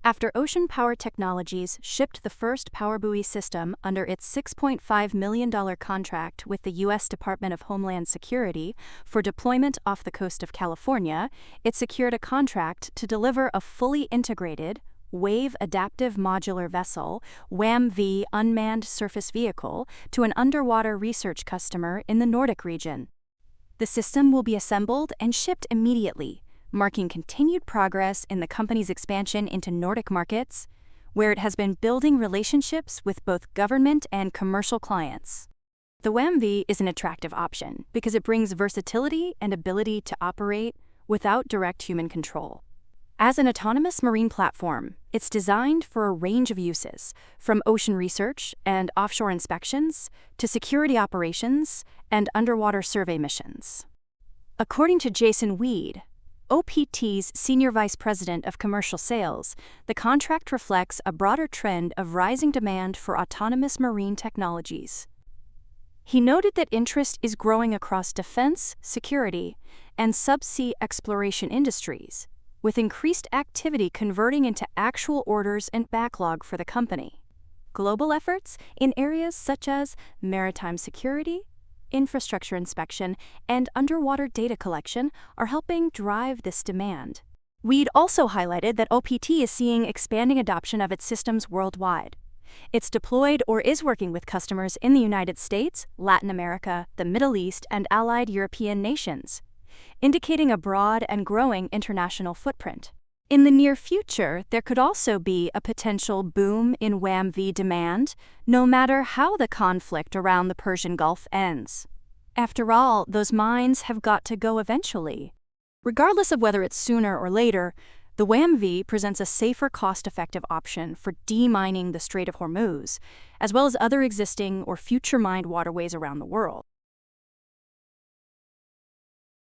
After Ocean Power Technologies shipped the first PowerBuoy system under its $6.5 million contract with the U.S. Department of Homeland Security for deployment off the coast of California, it secured a contract to deliver a fully integrated, Wave Adaptive Modular Vessel (WAM-V) unmanned surface vehicle to an underwater research customer in the Nordic region. The system will be assembled and shipped immediately, marking continued progress in the company's expansion into Nordic markets, where it has been building relationships with both government and commercial clients. The WAM-V is an attractive option because it brings versatility and ability to operate without direct human control. As an autonomous marine platform, it's designed for a range of uses, from ocean research and offshore inspections to security operations and underwater survey missions. According to Jason Weed, OPTT's Senior Vice President of Commercial Sales, the contract reflects a broader trend of rising demand for autonomous marine technologies. He noted that interest is growing across defense, security, and subsea exploration industries, with increased activity converting into actual orders and backlog for the company. Global efforts in areas such as maritime security, infrastructure inspection, and underwater data collection are helping drive this demand. Weed also highlighted that OPT is seeing expanding adoption of its systems worldwide. It's deployed or is working with customers in the United States, Latin America, the Middle East, and allied European nations, indicating a broad and growing international footprint. In the near future, there could also be a potential boom in WAM-V demand, no matter how the conflict around the Persian Gulf ends. After all, those mines have got to go eventually. Regardless of whether it's sooner or later, the WAM-V presents a safer, cost-effective option for demining the Strait of Hormuz, as well as other existing or future mined waterways around the world.